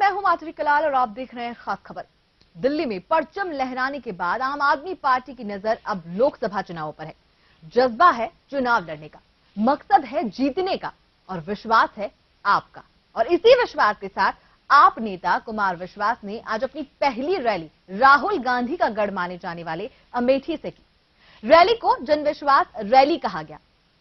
मैं हूं माधुरी कलाल और आप देख रहे हैं खास खबर। दिल्ली में परचम लहराने के बाद आम आदमी पार्टी की नजर अब लोकसभा चुनावों पर है। जज्बा है चुनाव लड़ने का, मकसद है जीतने का और विश्वास है आपका। और इसी विश्वास के साथ आप नेता कुमार विश्वास ने आज अपनी पहली रैली राहुल गांधी का गढ़ माने जाने वाले अमेठी से की। रैली को जनविश्वास रैली कहा गया।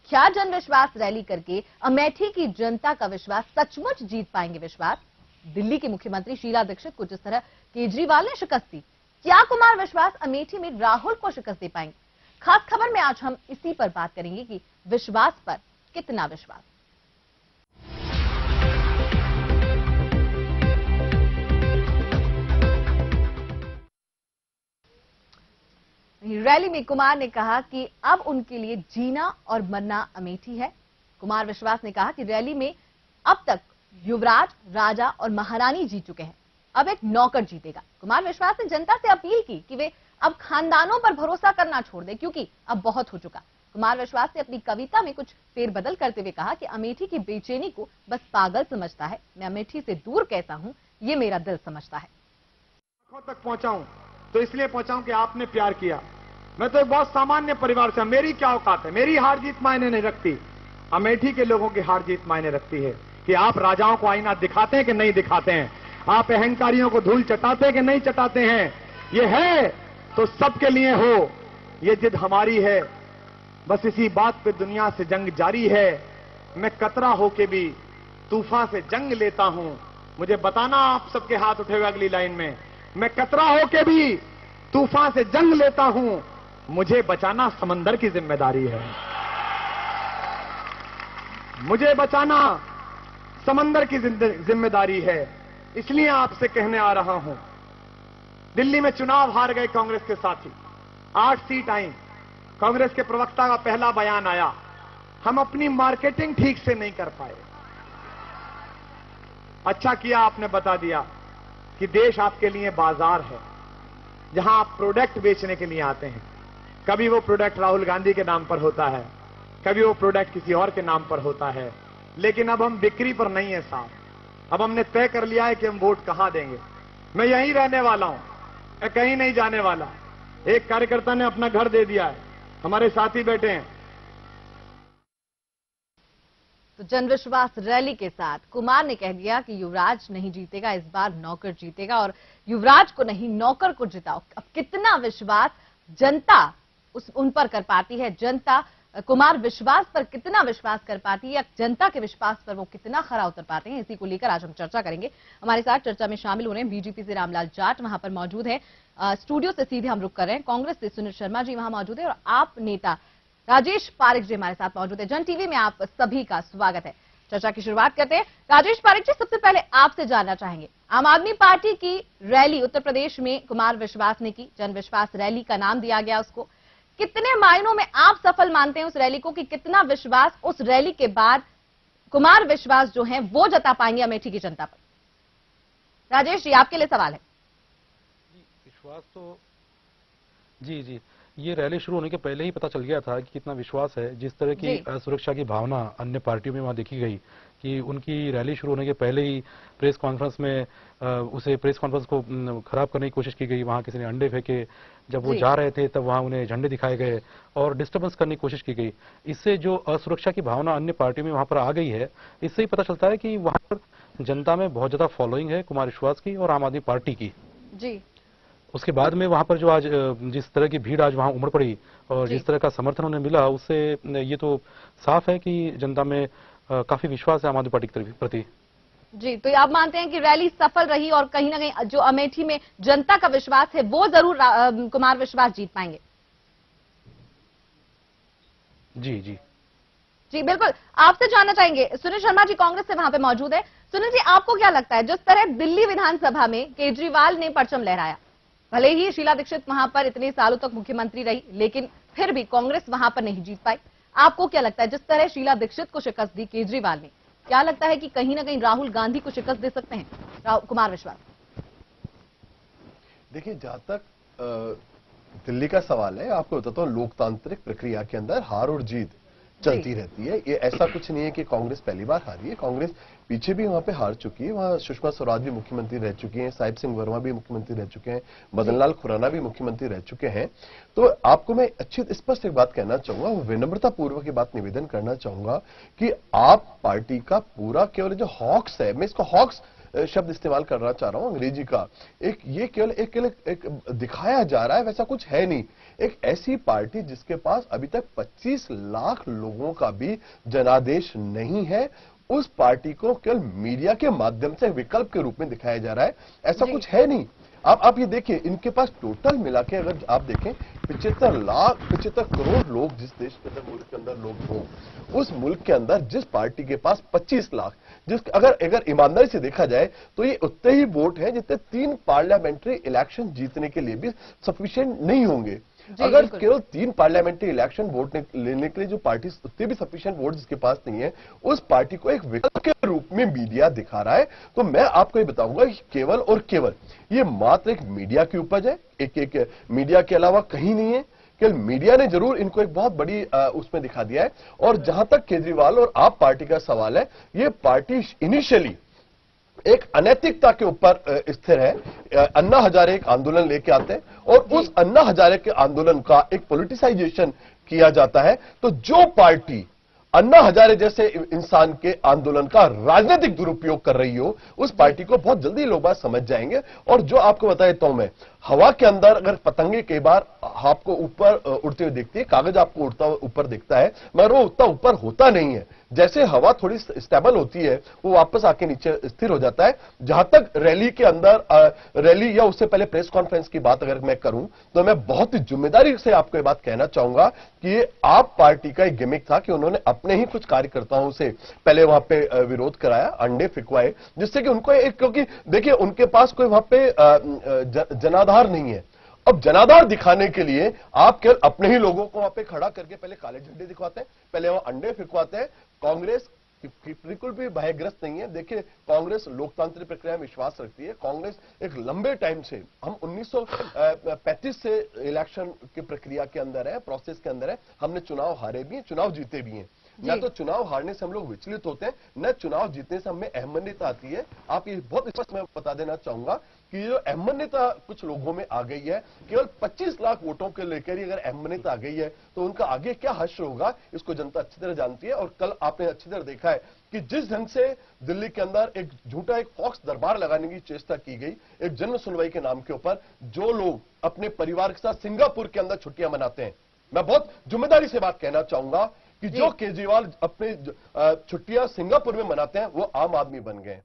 क्या जनविश्वास रैली करके अमेठी की जनता का विश्वास सचमुच जीत पाएंगे विश्वास? दिल्ली की मुख्यमंत्री शीला दीक्षित को जिस तरह केजरीवाल ने शिकस्त दी, क्या कुमार विश्वास अमेठी में राहुल को शिकस्त दे पाएंगे? खास खबर में आज हम इसी पर बात करेंगे कि विश्वास पर कितना विश्वास। रैली में कुमार ने कहा कि अब उनके लिए जीना और मरना अमेठी है। कुमार विश्वास ने कहा कि रैली में अब तक युवराज, राजा और महारानी जीत चुके हैं, अब एक नौकर जीतेगा। कुमार विश्वास ने जनता से अपील की कि वे अब खानदानों पर भरोसा करना छोड़ दें, क्योंकि अब बहुत हो चुका। कुमार विश्वास ने अपनी कविता में कुछ फेरबदल करते हुए कहा कि अमेठी की बेचैनी को बस पागल समझता है, मैं अमेठी से दूर कैसा हूं ये मेरा दिल समझता है। आंखों तक पहुंचाऊं तो इसलिए पहुंचाऊं कि आपने प्यार किया। मैं तो एक बहुत सामान्य परिवार से, मेरी क्या औकात है, मेरी हार जीत मायने नहीं रखती। अमेठी के लोगों की हार जीत मायने रखती है कि आप राजाओं को आईना दिखाते हैं कि नहीं दिखाते हैं, आप अहंकारियों को धूल चटाते हैं कि नहीं चटाते हैं। ये है तो सबके लिए हो, ये जिद हमारी है, बस इसी बात पे दुनिया से जंग जारी है। मैं कतरा होके भी तूफान से जंग लेता हूं। मुझे बताना आप सबके हाथ उठे हुए अगली लाइन में, मैं कतरा होके भी तूफान से जंग लेता हूं, मुझे बचाना समंदर की जिम्मेदारी है। मुझे बचाना समंदर की जिम्मेदारी है। इसलिए आपसे कहने आ रहा हूं, दिल्ली में चुनाव हार गए कांग्रेस के साथी, 8 सीट आई, कांग्रेस के प्रवक्ता का पहला बयान आया, हम अपनी मार्केटिंग ठीक से नहीं कर पाए। अच्छा किया आपने बता दिया कि देश आपके लिए बाजार है, जहां आप प्रोडक्ट बेचने के लिए आते हैं। कभी वो प्रोडक्ट राहुल गांधी के नाम पर होता है, कभी वो प्रोडक्ट किसी और के नाम पर होता है, लेकिन अब हम बिक्री पर नहीं है साहब। अब हमने तय कर लिया है कि हम वोट कहां देंगे। मैं यहीं रहने वाला हूं, मैं कहीं नहीं जाने वाला। एक कार्यकर्ता ने अपना घर दे दिया है, हमारे साथी बैठे हैं। तो जनविश्वास रैली के साथ कुमार ने कह दिया कि युवराज नहीं जीतेगा, इस बार नौकर जीतेगा और युवराज को नहीं नौकर को जिताओ। अब कितना विश्वास जनता उन पर कर पाती है, जनता कुमार विश्वास पर कितना विश्वास कर पाती है, या जनता के विश्वास पर वो कितना खरा उतर पाते हैं, इसी को लेकर आज हम चर्चा करेंगे। हमारे साथ चर्चा में शामिल हो रहे हैं बीजेपी से रामलाल जाट वहां पर मौजूद है, स्टूडियो से सीधे हम रुक कर रहे हैं। कांग्रेस से सुनील शर्मा जी वहां मौजूद है और आप नेता राजेश पारिक जी हमारे साथ मौजूद है। जन टीवी में आप सभी का स्वागत है। चर्चा की शुरुआत करते हैं। राजेश पारिक जी, सबसे पहले आपसे जानना चाहेंगे, आम आदमी पार्टी की रैली उत्तर प्रदेश में कुमार विश्वास ने की, जनविश्वास रैली का नाम दिया गया उसको, कितने मायनों में आप सफल मानते हैं उस रैली को, कि कितना विश्वास उस रैली के बाद कुमार विश्वास जो है वो जता पाएंगे अमेठी की जनता पर? राजेश जी, आपके लिए सवाल है। विश्वास तो जी ये रैली शुरू होने के पहले ही पता चल गया था कि कितना विश्वास है। जिस तरह की असुरक्षा की भावना अन्य पार्टियों में वहां देखी गई कि उनकी रैली शुरू होने के पहले ही प्रेस कॉन्फ्रेंस में प्रेस कॉन्फ्रेंस को खराब करने की कोशिश की गई। वहां किसी ने अंडे फेंके, जब वो जा रहे थे तब वहां उन्हें झंडे दिखाए गए और डिस्टर्बेंस करने की कोशिश की गई। इससे जो असुरक्षा की भावना अन्य पार्टियों में वहां पर आ गई है, इससे ही पता चलता है कि वहां पर जनता में बहुत ज्यादा फॉलोइंग है कुमार विश्वास की और आम आदमी पार्टी की जी। उसके बाद में वहां पर जो आज जिस तरह की भीड़ आज वहां उमड़ पड़ी और जिस तरह का समर्थन उन्हें मिला, उससे ये तो साफ है कि जनता में काफी विश्वास है आम आदमी पार्टी के प्रति। जी, तो आप मानते हैं कि रैली सफल रही और कहीं ना कहीं जो अमेठी में जनता का विश्वास है वो जरूर कुमार विश्वास जीत पाएंगे? जी बिल्कुल। आपसे जानना चाहेंगे, सुनील शर्मा जी कांग्रेस से वहां पे मौजूद है। सुनील जी, आपको क्या लगता है, जिस तरह दिल्ली विधानसभा में केजरीवाल ने परचम लहराया, भले ही शीला दीक्षित वहां पर इतने सालों तक मुख्यमंत्री रही, लेकिन फिर भी कांग्रेस वहां पर नहीं जीत पाई, आपको क्या लगता है जिस तरह शीला दीक्षित को शिकस्त दी केजरीवाल ने, क्या लगता है कि कहीं ना कहीं राहुल गांधी को शिकस्त दे सकते हैं कुमार विश्वास? देखिए, जहां तक दिल्ली का सवाल है, आपको बताता हूं, लोकतांत्रिक प्रक्रिया के अंदर हार और जीत चलती रहती है। ये ऐसा कुछ नहीं है कि कांग्रेस पहली बार हारी है, कांग्रेस पीछे भी वहां पे हार चुकी है। वहां सुषमा स्वराज भी मुख्यमंत्री रह चुकी हैं, साहिब सिंह वर्मा भी मुख्यमंत्री रह चुके हैं, मदन लाल खुराना भी मुख्यमंत्री रह चुके हैं। तो आपको मैं अच्छी स्पष्ट एक बात कहना चाहूंगा, विनम्रता पूर्वक ये बात निवेदन करना चाहूंगा कि आप पार्टी का पूरा केवल जो हॉक्स है, मैं इसको हॉक्स शब्द इस्तेमाल करना चाह रहा हूं अंग्रेजी का, ये केवल एक दिखाया जा रहा है, वैसा कुछ है नहीं। एक ऐसी पार्टी जिसके पास अभी तक 25 लाख लोगों का भी जनादेश नहीं है, उस पार्टी को केवल मीडिया के माध्यम से विकल्प के रूप में दिखाया जा रहा है, ऐसा कुछ है नहीं। आप ये देखिए, इनके पास टोटल मिला के अगर आप देखें 75 करोड़ लोग जिस देश के अंदर, मुल्क के अंदर लोग हों, उस मुल्क के अंदर जिस पार्टी के पास 25 लाख, अगर ईमानदारी से देखा जाए तो ये उतने ही वोट हैं जितने 3 पार्लियामेंट्री इलेक्शन जीतने के लिए भी सफिशिएंट नहीं होंगे। अगर केवल 3 पार्लियामेंट्री इलेक्शन वोट लेने के लिए जो पार्टी उतने भी सफिशिएंट वोट जिसके पास नहीं है, उस पार्टी को एक विकल्प के रूप में मीडिया दिखा रहा है। तो मैं आपको ये बताऊंगा कि केवल और केवल ये मात्र एक मीडिया की उपज है, एक मीडिया के अलावा कहीं नहीं है। केवल मीडिया ने जरूर इनको एक बहुत बड़ी उसमें दिखा दिया है। और जहां तक केजरीवाल और आप पार्टी का सवाल है, ये पार्टी इनिशियली एक अनैतिकता के ऊपर स्थिर है। अन्ना हजारे एक आंदोलन लेके आते हैं और उस अन्ना हजारे के आंदोलन का एक पॉलिटिसाइजेशन किया जाता है। तो जो पार्टी अन्ना हजारे जैसे इंसान के आंदोलन का राजनीतिक दुरुपयोग कर रही हो, उस पार्टी को बहुत जल्दी लोग बात समझ जाएंगे। और जो आपको बता देता हूं मैं, हवा के अंदर अगर पतंगे कई बार आपको ऊपर उड़ते हुए दिखती है, कागज आपको उड़ता हुआ ऊपर दिखता है, मगर वो उतना ऊपर होता नहीं है। जैसे हवा थोड़ी स्टेबल होती है, वो वापस आके नीचे स्थिर हो जाता है। जहां तक रैली के अंदर रैली या उससे पहले प्रेस कॉन्फ्रेंस की बात अगर मैं करूं, तो मैं बहुत ही जिम्मेदारी से आपको ये बात कहना चाहूंगा कि ये आप पार्टी का एक गिमिक था कि उन्होंने अपने ही कुछ कार्यकर्ताओं से पहले वहां पे विरोध कराया, अंडे फिकवाए, जिससे कि उनको एक, क्योंकि देखिए उनके पास कोई वहां पे जनाधार नहीं है। अब जनाधार दिखाने के लिए आप केवल अपने ही लोगों को वहां पे खड़ा करके पहले काले झंडे दिखवाते हैं, पहले वहां अंडे फिकवाते हैं। कांग्रेस बिल्कुल भी भयग्रस्त नहीं है। देखिए, कांग्रेस लोकतांत्रिक प्रक्रिया में विश्वास रखती है। कांग्रेस एक लंबे टाइम से, हम 1935 से इलेक्शन की प्रक्रिया के अंदर है, प्रोसेस के अंदर है। हमने चुनाव हारे भी हैं, चुनाव जीते भी हैं। न तो चुनाव हारने से हम लोग विचलित होते हैं, न चुनाव जीतने से हमें अहमन्यता आती है। आप ये बहुत स्पष्ट मैं बता देना चाहूंगा कि जो अहमन्यता कुछ लोगों में आ गई है, केवल 25 लाख वोटों के लेकर ही अगर अहमन्यता आ गई है, तो उनका आगे क्या हश्र होगा, इसको जनता अच्छी तरह जानती है। और कल आपने अच्छी तरह देखा है कि जिस ढंग से दिल्ली के अंदर एक झूठा एक फॉक्स दरबार लगाने की चेष्टा की गई, एक जन सुनवाई के नाम के ऊपर, जो लोग अपने परिवार के साथ सिंगापुर के अंदर छुट्टियां मनाते हैं, मैं बहुत जिम्मेदारी से बात कहना चाहूंगा कि जो केजरीवाल अपने छुट्टियां सिंगापुर में मनाते हैं, वो आम आदमी बन गए।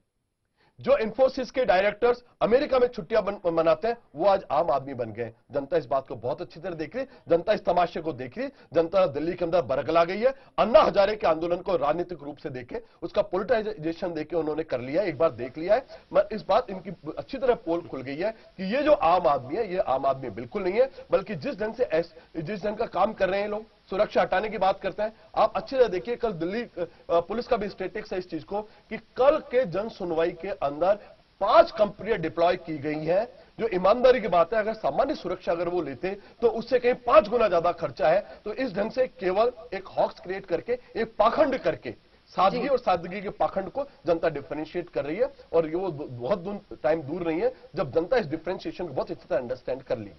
जो इंफोसिस के डायरेक्टर्स अमेरिका में छुट्टियां मनाते हैं, वो आज आम आदमी बन गए। जनता इस बात को बहुत अच्छी तरह देख रही, जनता इस तमाशे को देख रही, जनता दिल्ली के अंदर बरगला गई है। अन्ना हजारे के आंदोलन को राजनीतिक रूप से देखे, उसका पोलिटाइजेशन देके उन्होंने कर लिया है, एक बार देख लिया है। मैं इस बात इनकी अच्छी तरह पोल खुल गई है कि ये जो आम आदमी है, ये आम आदमी बिल्कुल नहीं है, बल्कि जिस ढंग का काम कर रहे हैं लोग, सुरक्षा हटाने की बात करते हैं। आप अच्छी तरह देखिए, कल दिल्ली पुलिस का भी स्टेटिक्स है इस चीज को कि कल के जन सुनवाई के अंदर 5 कंपनियां डिप्लॉय की गई हैं, जो ईमानदारी की बात है। अगर सामान्य सुरक्षा अगर वो लेते तो उससे कहीं 5 गुना ज्यादा खर्चा है। तो इस ढंग से केवल एक हॉक्स क्रिएट करके, एक पाखंड करके, सादगी और सादगी के पाखंड को जनता डिफरेंशिएट कर रही है। और ये वो बहुत टाइम दूर नहीं है जब जनता इस डिफरेंशिएशन को बहुत अच्छी तरह अंडरस्टैंड कर ली।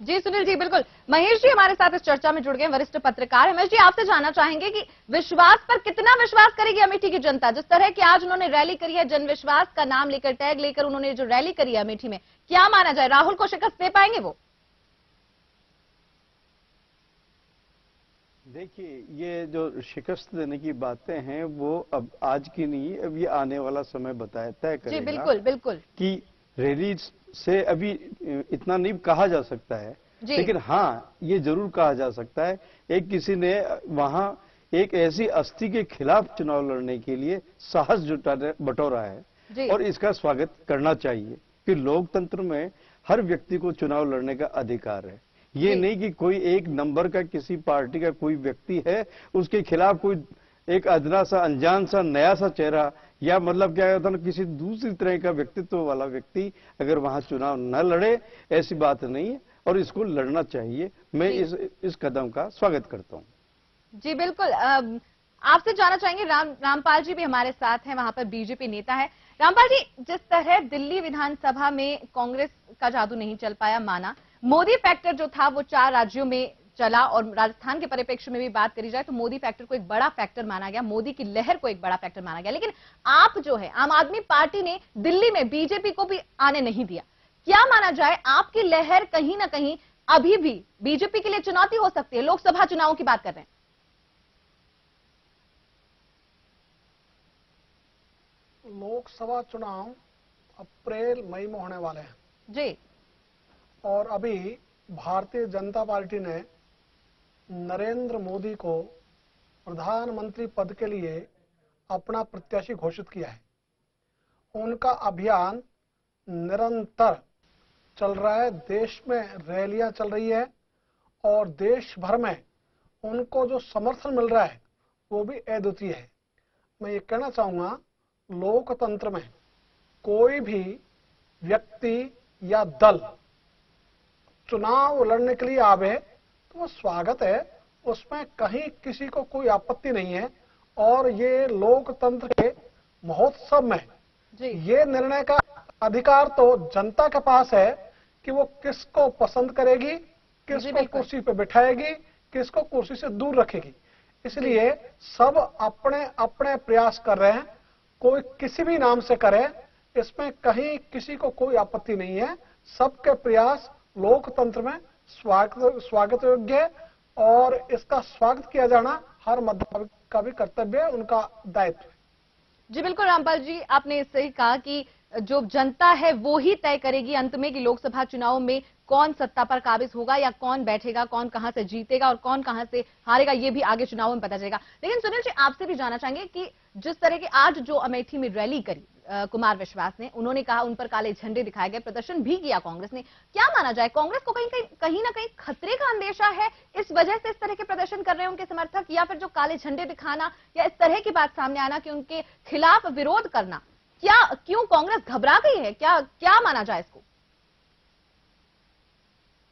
जी सुनील जी, बिल्कुल। महेश जी हमारे साथ इस चर्चा में जुड़ गए, वरिष्ठ पत्रकार। महेश जी, आपसे जानना चाहेंगे कि विश्वास पर कितना विश्वास करेगी अमेठी की जनता? जिस तरह की आज उन्होंने रैली करी है, जन विश्वास का नाम लेकर, टैग लेकर उन्होंने जो रैली करी है अमेठी में, क्या माना जाए, राहुल को शिकस्त दे पाएंगे वो? देखिए, ये जो शिकस्त देने की बातें हैं, वो अब आज की नहीं, अब ये आने वाला समय तय करेगा। जी बिल्कुल बिल्कुल, कि रैली से अभी इतना नहीं कहा जा सकता है, लेकिन हाँ ये जरूर कहा जा सकता है, एक किसी ने वहां एक ऐसी अस्थि के खिलाफ चुनाव लड़ने के लिए साहस बटोरा है, और इसका स्वागत करना चाहिए कि लोकतंत्र में हर व्यक्ति को चुनाव लड़ने का अधिकार है। ये नहीं कि कोई एक नंबर का किसी पार्टी का कोई व्यक्ति है, उसके खिलाफ कोई एक अदना सा, अनजान सा, नया सा चेहरा, या मतलब क्या होता है ना, किसी दूसरी तरह का व्यक्तित्व वाला व्यक्ति अगर वहां चुनाव न लड़े, ऐसी बात नहीं है, और इसको लड़ना चाहिए। मैं इस कदम का स्वागत करता हूं। जी बिल्कुल। आपसे जानना चाहेंगे, रामपाल जी भी हमारे साथ हैं, वहां पर बीजेपी नेता है। रामपाल जी, जिस तरह दिल्ली विधानसभा में कांग्रेस का जादू नहीं चल पाया, माना मोदी फैक्टर जो था वो 4 राज्यों में चला, और राजस्थान के परिप्रेक्ष्य में भी बात करी जाए तो मोदी फैक्टर को एक बड़ा फैक्टर माना गया, मोदी की लहर को एक बड़ा फैक्टर माना गया। लेकिन आप जो है आम आदमी पार्टी ने दिल्ली में बीजेपी को भी आने नहीं दिया। क्या माना जाए, आपकी लहर कहीं ना कहीं अभी भी बीजेपी के लिए चुनौती हो सकती है? लोकसभा चुनावों की बात कर रहे हैं। लोकसभा चुनाव अप्रैल मई में होने वाले हैं जी। और अभी भारतीय जनता पार्टी ने नरेंद्र मोदी को प्रधानमंत्री पद के लिए अपना प्रत्याशी घोषित किया है। उनका अभियान निरंतर चल रहा है, देश में रैलियां चल रही है और देश भर में उनको जो समर्थन मिल रहा है वो भी अद्वितीय है। मैं ये कहना चाहूंगा, लोकतंत्र में कोई भी व्यक्ति या दल चुनाव लड़ने के लिए आवे तो वो स्वागत है, उसमें कहीं किसी को कोई आपत्ति नहीं है। और ये लोकतंत्र के महोत्सव में ये निर्णय का अधिकार तो जनता के पास है कि वो किसको पसंद करेगी, किसको कुर्सी पे बिठाएगी, किसको कुर्सी से दूर रखेगी। इसलिए सब अपने अपने प्रयास कर रहे हैं, कोई किसी भी नाम से करे, इसमें कहीं किसी को कोई आपत्ति नहीं है। सबके प्रयास लोकतंत्र में स्वागत योग्य है और इसका स्वागत किया जाना हर मतदाता का भी कर्तव्य है, उनका दायित्व है। जी बिल्कुल रामपाल जी, आपने सही कहा कि जो जनता है वो ही तय करेगी अंत में कि लोकसभा चुनाव में कौन सत्ता पर काबिज होगा या कौन बैठेगा, कौन कहां से जीतेगा और कौन कहां से हारेगा, ये भी आगे चुनाव में पता चलेगा। लेकिन सुनील जी, आपसे भी जानना चाहेंगे कि जिस तरह की आज जो अमेठी में रैली करी कुमार विश्वास ने, उन्होंने कहा उन पर काले झंडे दिखाए गए, प्रदर्शन भी किया कांग्रेस ने। क्या माना जाए, कांग्रेस को कहीं ना कहीं खतरे का अंदेशा है, इस वजह से इस तरह के प्रदर्शन कर रहे हैं उनके समर्थक, या फिर जो काले झंडे दिखाना या इस तरह की बात सामने आना कि उनके खिलाफ विरोध करना, क्यों कांग्रेस घबरा गई है? क्या माना जाए इसको?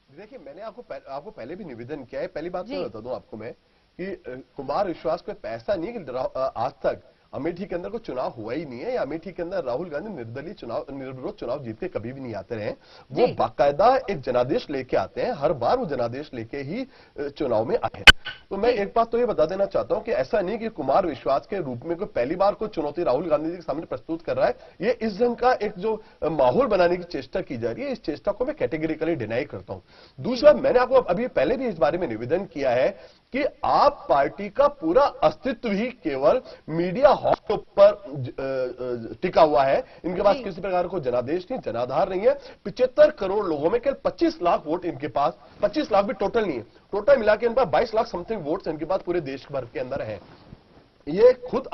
देखिए, मैंने आपको पहले भी निवेदन किया है। पहली बात तो बता दूं आपको मैं कि कुमार विश्वास को पैसा नहीं है कि आज तक अमेठी के अंदर कोई चुनाव हुआ ही नहीं है, या अमेठी के अंदर राहुल गांधी निर्विरोध चुनाव जीत के कभी भी नहीं आते रहे। वो बाकायदा एक जनादेश लेके आते हैं, हर बार वो जनादेश लेके ही चुनाव में आए हैं। तो मैं एक बात तो ये बता देना चाहता हूं कि ऐसा नहीं कि कुमार विश्वास के रूप में कोई पहली बार कोई चुनौती राहुल गांधी जी के सामने प्रस्तुत कर रहा है। ये इस ढंग का एक जो माहौल बनाने की चेष्टा की जा रही है, इस चेष्टा को मैं कैटेगरिकली डिनाई करता हूं। दूसरा, मैंने आपको अभी पहले भी इस बारे में निवेदन किया है कि आप पार्टी का पूरा अस्तित्व ही केवल मीडिया हाउस के ऊपर टिका हुआ है। इनके पास किसी प्रकार को जनादेश नहीं, जनाधार नहीं है। 75 करोड़ लोगों में केवल 25 लाख वोट इनके पास, 25 लाख भी टोटल नहीं है, टोटल मिला के इनके पास 22 लाख समथिंग वोट्स इनके पास पूरे देश भर के अंदर है। ये खुद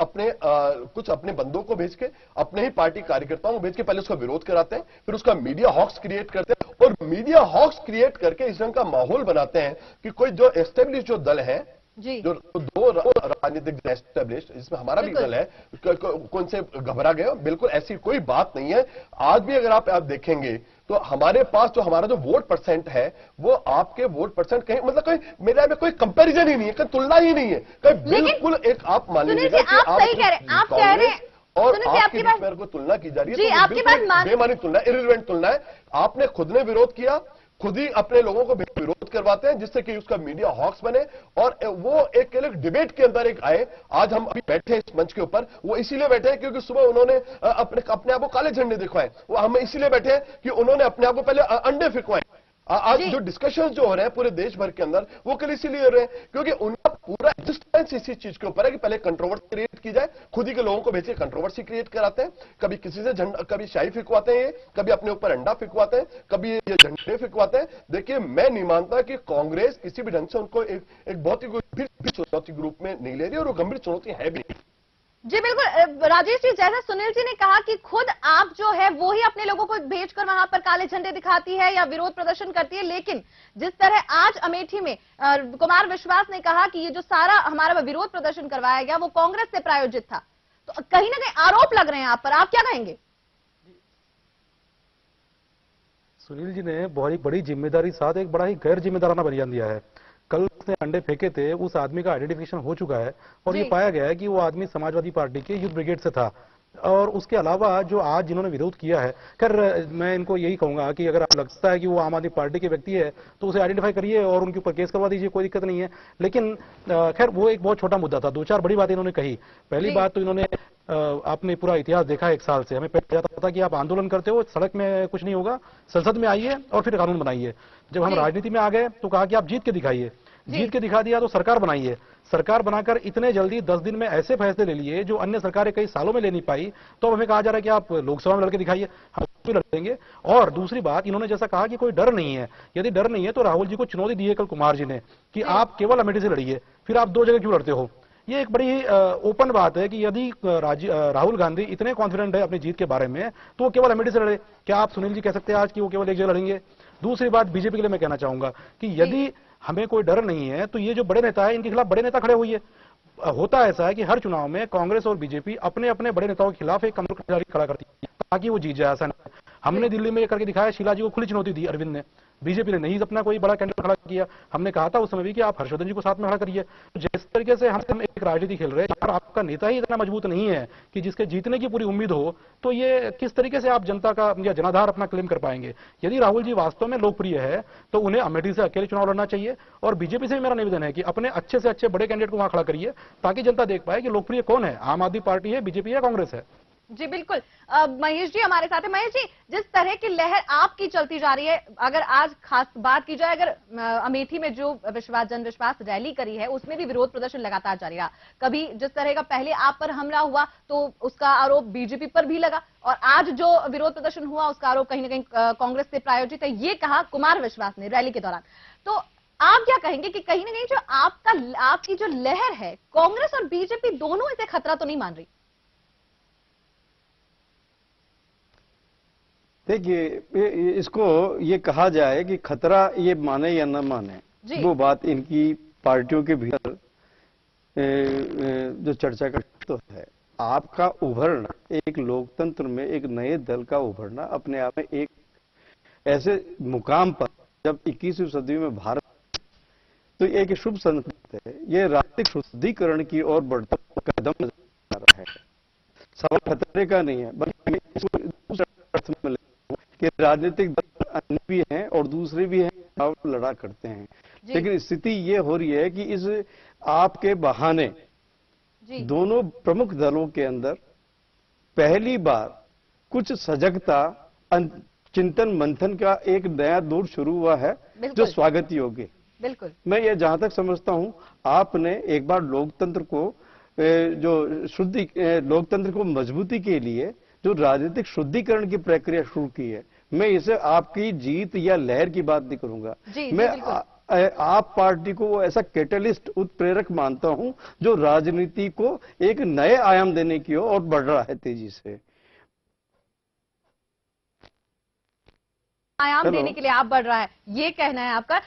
कुछ अपने बंदों को भेज के, अपने ही पार्टी कार्यकर्ताओं को भेज के पहले उसका विरोध कराते हैं, फिर उसका मीडिया हॉक्स क्रिएट करते हैं और मीडिया हॉक्स क्रिएट करके इस ढंग का माहौल बनाते हैं कि कोई जो एस्टेब्लिश जो दल है, जो दो राजनीतिक एस्टेब्लिश, जिसमें हमारा भी दल है, कौन से घबरा गए? बिल्कुल ऐसी कोई बात नहीं है। आज भी अगर आप देखेंगे तो हमारे पास जो हमारा जो वोट परसेंट है वो आपके वोट परसेंट कहीं मतलब कोई मेरे में कोई कंपैरिजन ही नहीं है, कोई तुलना ही नहीं है, कहीं बिल्कुल एक आप मान लीजिए कि आप सही कह रहे हैं, आप कह रहे हैं और आपकी मेरे को तुलना की जा रही है, तो बिल्कुल बेमानी तुलना, इररिलेवेंट तुलना है। आपने खुद ने विरोध किया, खुद ही अपने लोगों को विरोध करवाते हैं जिससे कि उसका मीडिया हॉक्स बने और वो एक डिबेट के अंदर एक आए। आज हम अभी बैठे इस मंच के ऊपर, वो इसीलिए बैठे हैं क्योंकि सुबह उन्होंने अपने आप को काले झंडे दिखवाए। वो हम इसीलिए बैठे हैं कि उन्होंने अपने आप को पहले अंडे फिकवाए। आज जो डिस्कशन जो हो रहे हैं पूरे देश भर के अंदर, वो कल इसीलिए हो रहे हैं क्योंकि उनका पूरा एग्जिस्टेंस इसी चीज के ऊपर है कि पहले कंट्रोवर्सी क्रिएट की जाए। खुद ही के लोगों को भेज के कंट्रोवर्सी क्रिएट कराते हैं, कभी किसी से झंडा, कभी शाही फिकवाते हैं, कभी अपने ऊपर अंडा फिकवाते हैं, कभी ये झंडे फिकवाते हैं। देखिए, मैं नहीं मानता कि कांग्रेस किसी भी ढंग से उनको एक बहुत ही गंभीर चुनौती के रूप में नहीं ले रही और वो गंभीर चुनौती है भी। जी बिल्कुल राजेश जी, जैसा सुनील जी ने कहा कि खुद आप जो है वो ही अपने लोगों को भेजकर वहां पर काले झंडे दिखाती है या विरोध प्रदर्शन करती है, लेकिन जिस तरह आज अमेठी में कुमार विश्वास ने कहा कि ये जो सारा हमारा विरोध प्रदर्शन करवाया गया वो कांग्रेस से प्रायोजित था, तो कहीं ना कहीं आरोप लग रहे हैं आप पर, आप क्या कहेंगे? सुनील जी ने बहुत बड़ी जिम्मेदारी साथ एक बड़ा ही गैर जिम्मेदाराना बयान दिया है। कल उसने अंडे फेंके थे उस आदमी का आइडेंटिफिकेशन हो चुका है और ये जी। पाया गया है कि वो आदमी समाजवादी पार्टी के यूथ ब्रिगेड से था। और उसके अलावा जो आज जिन्होंने विरोध किया है, खैर मैं इनको यही कहूंगा कि अगर आपको लगता है कि वो आम आदमी पार्टी के व्यक्ति है तो उसे आइडेंटिफाई करिए और उनके ऊपर केस करवा दीजिए, कोई दिक्कत नहीं है। लेकिन खैर वो एक बहुत छोटा मुद्दा था, दो चार बड़ी बातें इन्होंने कही। पहली बात तो इन्होंने आपने पूरा इतिहास देखा एक साल से, हमें पहले जाता था कि आप आंदोलन करते हो, सड़क में कुछ नहीं होगा, संसद में आइए और फिर कानून बनाइए। जब हम राजनीति में आ गए तो कहा कि आप जीत के दिखाइए, जीत के दिखा दिया तो सरकार बनाइए। सरकार बनाकर इतने जल्दी 10 दिन में ऐसे फैसले ले लिए जो अन्य सरकारें कई सालों में ले नहीं पाई, तो अब हमें कहा जा रहा है कि आप लोकसभा में लड़के दिखाइए, हम भी लड़ेंगे। और दूसरी बात, इन्होंने जैसा कहा कि कोई डर नहीं है, यदि डर नहीं है तो राहुल जी को चुनौती दी है कल कुमार जी ने कि आप केवल अमेठी से लड़िए, फिर आप 2 जगह क्यों लड़ते हो। ये एक बड़ी ओपन बात है कि यदि राहुल गांधी इतने कॉन्फिडेंट है अपनी जीत के बारे में तो वो केवल अमेठी से लड़े। क्या आप सुनील जी कह सकते हैं आज कि वो केवल एक जगह लड़ेंगे। दूसरी बात, बीजेपी के लिए मैं कहना चाहूंगा कि यदि हमें कोई डर नहीं है तो ये जो बड़े नेता है इनके खिलाफ बड़े नेता खड़े हुए। होता ऐसा है कि हर चुनाव में कांग्रेस और बीजेपी अपने अपने बड़े नेताओं के खिलाफ एक कमजोर खिलाड़ी खड़ा करती है ताकि वो जीत जाए। ऐसा नहीं, हमने दिल्ली में ये करके दिखाया, शीला जी को खुली चुनौती दी अरविंद ने, बीजेपी ने नहीं अपना कोई बड़ा कैंडिडेट खड़ा किया। हमने कहा था उस समय भी कि आप हर्षवर्धन जी को साथ में खड़ा करिए। तो जिस तरीके से हम एक राजनीति खेल रहे हैं और आपका नेता ही इतना मजबूत नहीं है कि जिसके जीतने की पूरी उम्मीद हो, तो ये किस तरीके से आप जनता का या जनाधार अपना क्लेम कर पाएंगे। यदि राहुल जी वास्तव में लोकप्रिय है तो उन्हें अमेठी से अकेले चुनाव लड़ना चाहिए और बीजेपी से भी मेरा निवेदन है कि अपने अच्छे से अच्छे बड़े कैंडिडेट को वहां खड़ा करिए ताकि जनता देख पाए कि लोकप्रिय कौन है, आम आदमी पार्टी है, बीजेपी है, कांग्रेस है। जी बिल्कुल। महेश जी हमारे साथ है। महेश जी, जिस तरह की लहर आपकी चलती जा रही है, अगर आज खास बात की जाए, अगर अमेठी में जो जन विश्वास रैली करी है उसमें भी विरोध प्रदर्शन लगातार जारी रहा। कभी जिस तरह का पहले आप पर हमला हुआ तो उसका आरोप बीजेपी पर भी लगा और आज जो विरोध प्रदर्शन हुआ उसका आरोप कहीं ना कहीं कांग्रेस से प्रायोजित है, ये कहा कुमार विश्वास ने रैली के दौरान। तो आप क्या कहेंगे कि कहीं ना कहीं जो आपकी जो लहर है, कांग्रेस और बीजेपी दोनों इसे खतरा तो नहीं मान रही? देखिए, इसको ये कहा जाए कि खतरा ये माने या न माने, वो बात इनकी पार्टियों के भीतर जो चर्चा का तो है। आपका उभरना, एक लोकतंत्र में एक नए दल का उभरना अपने आप में एक ऐसे मुकाम पर, जब 21वीं सदी में भारत, तो एक शुभ संकेत है। ये राजनीतिक शुद्धिकरण की ओर बढ़ता कदम नजर आ रहा है। सवाल खतरे का नहीं है, बल्कि दूसरे अर्थ में कि राजनीतिक दल अन्य भी हैं और दूसरे भी हैं, लड़ा करते हैं। लेकिन स्थिति ये हो रही है कि इस आपके बहाने दोनों प्रमुख दलों के अंदर पहली बार कुछ सजगता, चिंतन मंथन का एक नया दौर शुरू हुआ है जो स्वागत योग्य। बिल्कुल, मैं ये जहां तक समझता हूं, आपने एक बार लोकतंत्र को लोकतंत्र को मजबूती के लिए जो राजनीतिक शुद्धिकरण की प्रक्रिया शुरू की है, मैं इसे आपकी जीत या लहर की बात नहीं करूंगा। मैं आप पार्टी को ऐसा कैटलिस्ट, उत्प्रेरक मानता हूं जो राजनीति को एक नए आयाम देने की ओर बढ़ रहा है तेजी से। आयाम देने के लिए आप बढ़ रहा है, ये कहना है आपका।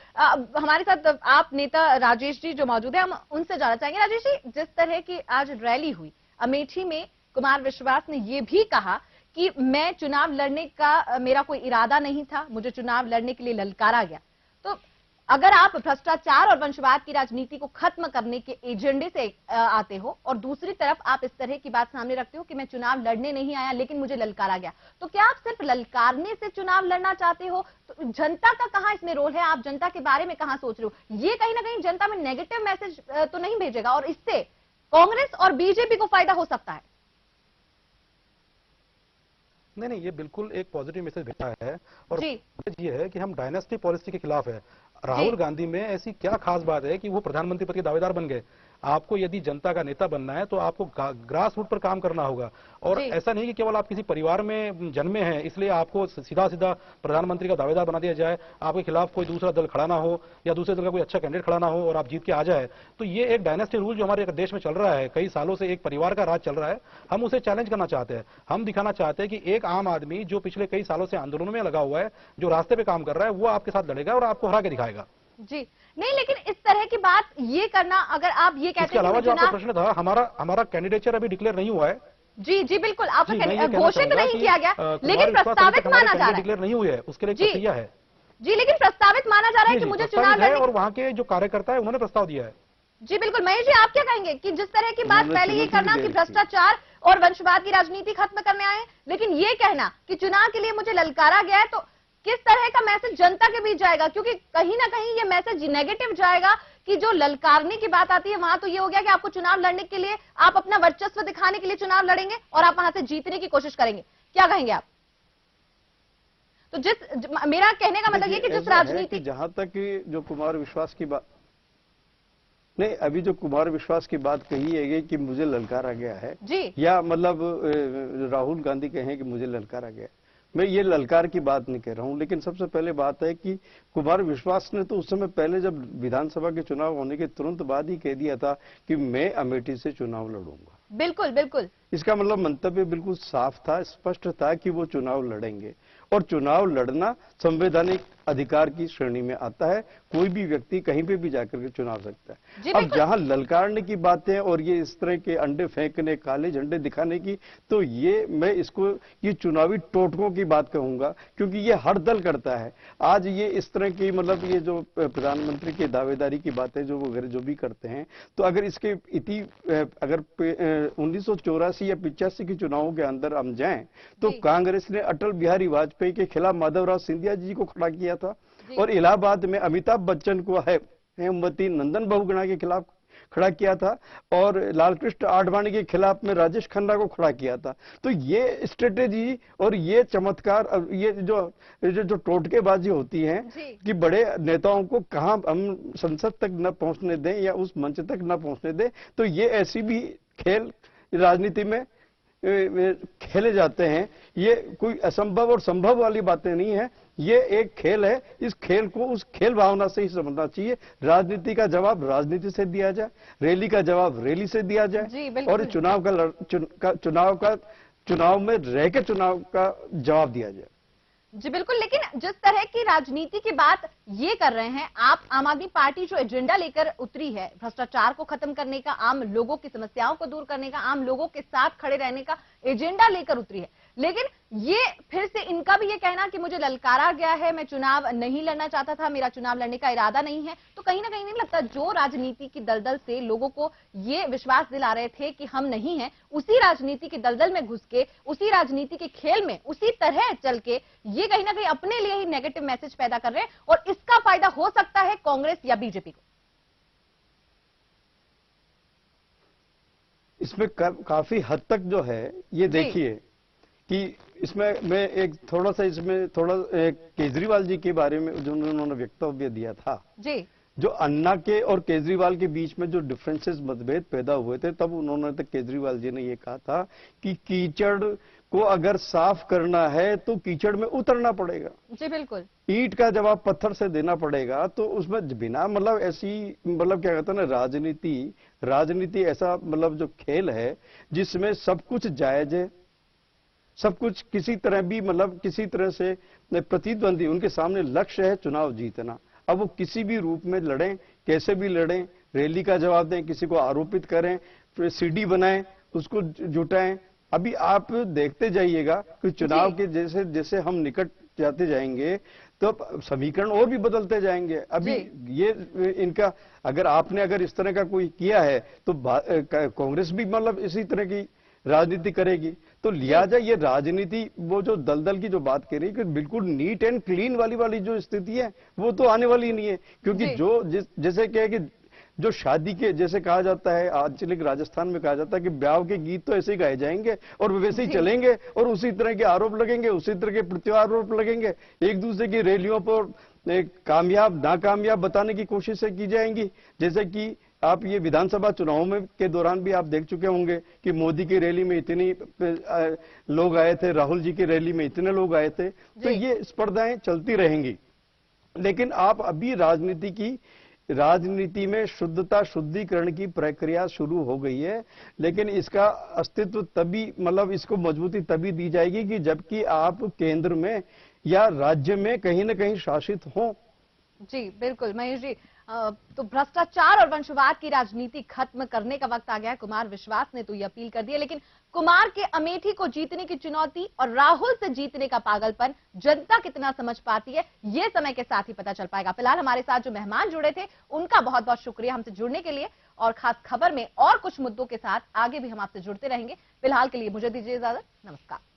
हमारे साथ आप नेता राजेश जी जो मौजूद है, हम उनसे जानना चाहेंगे। राजेश जी, जिस तरह की आज रैली हुई अमेठी में, कुमार विश्वास ने यह भी कहा कि मैं चुनाव लड़ने का मेरा कोई इरादा नहीं था, मुझे चुनाव लड़ने के लिए ललकारा गया। तो अगर आप भ्रष्टाचार और वंशवाद की राजनीति को खत्म करने के एजेंडे से आते हो और दूसरी तरफ आप इस तरह की बात सामने रखते हो कि मैं चुनाव लड़ने नहीं आया लेकिन मुझे ललकारा गया, तो क्या आप सिर्फ ललकारने से चुनाव लड़ना चाहते हो? तो जनता का कहां इसमें रोल है? आप जनता के बारे में कहां सोच रहे हो? ये कहीं ना कहीं जनता में नेगेटिव मैसेज तो नहीं भेजेगा और इससे कांग्रेस और बीजेपी को फायदा हो सकता है? नहीं, ये बिल्कुल एक पॉजिटिव मैसेज भेजा है और ये है कि हम डायनेस्टी पॉलिसी के खिलाफ है। राहुल गांधी में ऐसी क्या खास बात है कि वो प्रधानमंत्री पद के दावेदार बन गए? आपको यदि जनता का नेता बनना है तो आपको ग्रास रूट पर काम करना होगा और ऐसा नहीं कि केवल आप किसी परिवार में जन्मे हैं इसलिए आपको सीधा सीधा प्रधानमंत्री का दावेदार बना दिया जाए, आपके खिलाफ कोई दूसरा दल खड़ा ना हो या दूसरे दल का कोई अच्छा कैंडिडेट खड़ा ना हो और आप जीत के आ जाए। तो ये एक डायनेस्टी रूल जो हमारे देश में चल रहा है, कई सालों से एक परिवार का राज चल रहा है, हम उसे चैलेंज करना चाहते हैं। हम दिखाना चाहते हैं कि एक आम आदमी जो पिछले कई सालों से आंदोलनों में लगा हुआ है, जो रास्ते पे काम कर रहा है, वो आपके साथ लड़ेगा और आपको हरा के दिखाएगा। जी नहीं, लेकिन इस तरह की बात ये करना, अगर आप ये कहते हैं, इसके अलावा जो आपका प्रश्न था, हमारा कैंडिडेचर अभी डिक्लेयर नहीं हुआ है। जी बिल्कुल, आपका घोषित नहीं किया गया लेकिन प्रस्तावित माना जा रहा है, डिक्लेयर नहीं हुई है, उसके लिए प्रक्रिया है। जी, लेकिन प्रस्तावित माना जा रहा है कि मुझे चुनाव लड़ने, और वहाँ के जो कार्यकर्ता है उन्होंने प्रस्ताव दिया है। जी बिल्कुल। महेश जी, आप क्या कहेंगे कि जिस तरह की बात पहले ये करना कि भ्रष्टाचार और वंशवाद की राजनीति खत्म करने आए, लेकिन ये कहना कि चुनाव के लिए मुझे ललकारा गया है, तो किस तरह का मैसेज जनता के बीच जाएगा? क्योंकि कहीं ना कहीं ये मैसेज नेगेटिव जाएगा कि जो ललकारने की बात आती है वहां तो ये हो गया कि आपको चुनाव लड़ने के लिए, आप अपना वर्चस्व दिखाने के लिए चुनाव लड़ेंगे और आप वहां से जीतने की कोशिश करेंगे। क्या कहेंगे आप? तो मेरा कहने का मतलब ये कि जिस राजनीति, जहां तक जो कुमार विश्वास की बात, नहीं, अभी जो कुमार विश्वास की बात कही है कि मुझे ललकारा गया है जी, या मतलब राहुल गांधी कहें कि मुझे ललकारा गया, मैं ये ललकार की बात नहीं कह रहा हूं। लेकिन सबसे पहले बात है कि कुमार विश्वास ने तो उस समय पहले जब विधानसभा के चुनाव होने के तुरंत बाद ही कह दिया था कि मैं अमेठी से चुनाव लड़ूंगा। बिल्कुल बिल्कुल, इसका मतलब मंतव्य बिल्कुल साफ था, स्पष्ट था कि वो चुनाव लड़ेंगे और चुनाव लड़ना संवैधानिक अधिकार की श्रेणी में आता है। कोई भी व्यक्ति कहीं पे भी जाकर के चुनाव सकता है। अब जहां ललकारने की बातें और ये इस तरह के अंडे फेंकने, काले झंडे दिखाने की, तो ये मैं इसको ये चुनावी टोटकों की बात कहूंगा, क्योंकि ये हर दल करता है। आज ये इस तरह की मतलब ये जो प्रधानमंत्री की दावेदारी की बातें जो वगैरह जो भी करते हैं, तो अगर इसके इति अगर 1984 या 85 के चुनावों के अंदर हम जाएं तो कांग्रेस ने अटल बिहारी वाजपेयी के खिलाफ माधवराव सिंधिया जी को खड़ा किया था और इलाहाबाद में अमिताभ बच्चन को हेमवती नंदन बहुगुणा के खिलाफ खड़ा किया था और लालकृष्ण आडवाणी के खिलाफ में राजेश खन्ना को खड़ा किया था। तो ये स्ट्रेटेजी और ये चमत्कार, ये जो टोटकेबाजी होती है कि बड़े नेताओं को कहां हम संसद तक न पहुंचने दें या उस मंच तक न पहुंचने दें, तो ये ऐसी भी खेल राजनीति में खेले जाते हैं। ये कोई असंभव और संभव वाली बातें नहीं है, ये एक खेल है। इस खेल को उस खेल भावना से ही समझना चाहिए। राजनीति का जवाब राजनीति से दिया जाए, रैली का जवाब रैली से दिया जाए और चुनाव में रह के चुनाव का जवाब दिया जाए। जी बिल्कुल, लेकिन जिस तरह की राजनीति की बात ये कर रहे हैं आप, आम आदमी पार्टी जो एजेंडा लेकर उतरी है, भ्रष्टाचार को खत्म करने का, आम लोगों की समस्याओं को दूर करने का, आम लोगों के साथ खड़े रहने का एजेंडा लेकर उतरी है, लेकिन ये फिर से इनका भी ये कहना कि मुझे ललकारा गया है, मैं चुनाव नहीं लड़ना चाहता था, मेरा चुनाव लड़ने का इरादा नहीं है, तो कहीं ना कहीं नहीं लगता जो राजनीति की दलदल से लोगों को ये विश्वास दिला रहे थे कि हम नहीं हैं, उसी राजनीति की दलदल में घुस के, उसी राजनीति के खेल में उसी तरह चल के ये कहीं ना कहीं अपने लिए ही नेगेटिव मैसेज पैदा कर रहे हैं और इसका फायदा हो सकता है कांग्रेस या बीजेपी को? इसमें काफी हद तक जो है ये देखिए कि इसमें मैं एक थोड़ा सा केजरीवाल जी के बारे में जो उन्होंने वक्तव्य दिया था जी, जो अन्ना के और केजरीवाल के बीच में जो डिफरेंसेस, मतभेद पैदा हुए थे, तब उन्होंने तो केजरीवाल जी ने ये कहा था कि कीचड़ को अगर साफ करना है तो कीचड़ में उतरना पड़ेगा। जी बिल्कुल, ईंट का जवाब पत्थर से देना पड़ेगा। तो उसमें बिना मतलब ऐसी मतलब क्या कहते हैं ना, राजनीति ऐसा मतलब जो खेल है जिसमें सब कुछ जायज है, सब कुछ किसी तरह भी मतलब किसी तरह से प्रतिद्वंदी उनके सामने लक्ष्य है चुनाव जीतना। अब वो किसी भी रूप में लड़ें, कैसे भी लड़ें, रैली का जवाब दें, किसी को आरोपित करें, फिर सीडी बनाएं, उसको जुटाएं। अभी आप देखते जाइएगा कि चुनाव के जैसे जैसे हम निकट जाते जाएंगे तो समीकरण और भी बदलते जाएंगे। अभी ये इनका अगर इस तरह का कोई किया है तो कांग्रेस भी मतलब इसी तरह की राजनीति करेगी। तो लिहाजा ये राजनीति वो जो दलदल की जो बात कह रही है कि बिल्कुल नीट एंड क्लीन वाली जो स्थिति है वो तो आने वाली नहीं है, क्योंकि जैसे क्या है कि जो शादी के जैसे कहा जाता है, आंचलिक राजस्थान में कहा जाता है कि ब्याह के गीत तो ऐसे ही गाए जाएंगे और वैसे ही चलेंगे और उसी तरह के आरोप लगेंगे, उसी तरह के प्रत्यारोप लगेंगे, एक दूसरे की रैलियों पर कामयाब नाकामयाब बताने की कोशिशें की जाएंगी। जैसे कि आप ये विधानसभा चुनाव में के दौरान भी आप देख चुके होंगे कि मोदी की रैली में इतनी लोग आए थे, राहुल जी की रैली में इतने लोग आए थे। तो ये स्पर्धाएं चलती रहेंगी, लेकिन आप अभी राजनीति में शुद्धिकरण की प्रक्रिया शुरू हो गई है, लेकिन इसका अस्तित्व तभी मतलब इसको मजबूती तभी दी जाएगी कि जबकि आप केंद्र में या राज्य में कहीं ना कहीं शासित हों। जी बिल्कुल महेश जी, तो भ्रष्टाचार और वंशवाद की राजनीति खत्म करने का वक्त आ गया है। कुमार विश्वास ने तो ये अपील कर दी है, लेकिन कुमार के अमेठी को जीतने की चुनौती और राहुल से जीतने का पागलपन जनता कितना समझ पाती है, ये समय के साथ ही पता चल पाएगा। फिलहाल हमारे साथ जो मेहमान जुड़े थे उनका बहुत बहुत शुक्रिया हमसे जुड़ने के लिए, और खास खबर में और कुछ मुद्दों के साथ आगे भी हम आपसे जुड़ते रहेंगे। फिलहाल के लिए मुझे दीजिए इजाजत, नमस्कार।